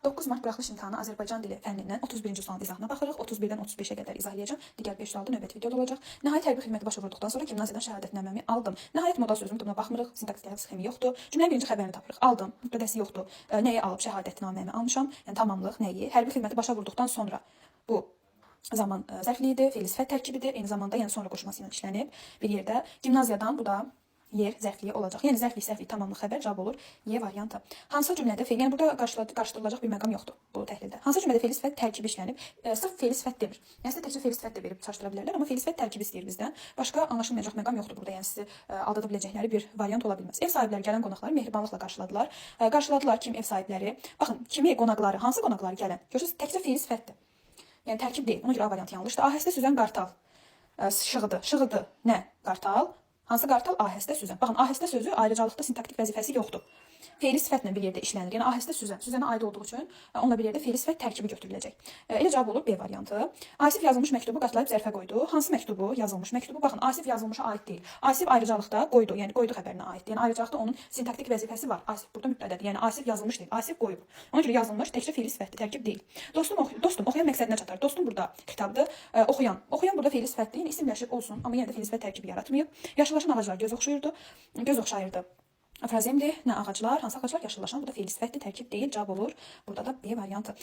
9 mart buraxılış imtahanı Azərbaycan dili fənnindən 31-ci sualın izahına baxırıq. 31-dən 35-ə qədər izah edəcəm. Digər 5 sualda növbəti videoda olacaq. Nəhayət hərbi xidməti başa vurduqdan sonra gimnaziyadan şəhadətnaməmi aldım. Nəhayət modal sözünün buna baxmırıq. Sintaktik sxemi yoxdur. Cümlənin birinci xəbərini tapırıq. Aldım. Mübtədəsi yoxdur. Nəyi alıb şəhadətnaməmi almışam? Yəni tamamlıq nəyi? Hərbi xidməti başa vurduqdan sonra bu zaman zərfliyidir, fe'l sifət tərkibidir. Eyni zamanda yəni sonra qoşulması ilə işlənib bir yerdə. Gimnaziyadan bu da yer zərfliyi olacaq. Yəni zərflik, səhvlik, tamamlıq xəbər cavab olur. Y variantı. Hansı cümlədə fe'l, yəni burada qarşıdırılacaq bir məqam yoxdur bu təhlildə. Hansı cümlədə fe'l sifət tərkibi işlənib? Sırf fe'l sifət demir. Yəni sizə təkcə fe'l sifət də verib çaşdıra bilərlər, amma fe'l sifət tərkibi istəyir bizdən. Başqa anlaşılmayacaq məqam yoxdur burada. Yəni sizi aldada biləcəkləri bir variant ola bilməz. Ev sahibləri gələn qonaqları mehribanlıqla qarşıladılar. Qarşıladılar kim ev sahibləri? Baxın, kimi qonaqları, hansı qonaqları gələn? Görürsüz, təkcə fe'l sifətdir. Yəni tərkib deyil. Ona görə A variantı yanlışdır. Ahəstə süzən qartal. Şığıdı. Şığıdı nə? Qartal. Hansı qartal? Ahəstə süzən. Baxın, ahəstə sözü ayrıcalıqda sintaktik vəzifəsi yoxdur. Fe'li sifətlə bir yerdə işlənir. Yəni ahəstə süzən. Süzənə aid olduğu üçün onunla bir yerdə fe'li sifət tərkibi götürüləcək. Elə cavab olur B variantı. Asif yazılmış məktubu qatlayıb zərfə qoydu. Hansı məktubu? Yazılmış məktubu. Baxın, Asif yazılmışa aid deyil. Asif ayrıcalıqda qoydu. Yəni qoydu xəbərinə aid. Yəni ayrıcalıqda onun sintaktik vəzifəsi var. Asif burada mübtədədir. Yəni Asif yazılmış deyil. Asif qoyub. Ona görə yazılmış təkcə fe'li sifətdir, tərkib deyil. Dostum oxuyan məqsədinə çatar. Dostum burada kitabdır. Oxuyan burada fe'li sifətdir. Yəni isimləşib olsun, amma yenə də fe'li sifət tərkibi yaratmayıb. Yaşıllaşan ağaclar göz oxşayırdı. Göz oxşayırdı. Afrazemdir. Nə ağaclar? Hansı ağaclar yaşıllaşan? Bu da fe'li sifətdir, tərkib deyil. Cavab olur. Burada da B variantı.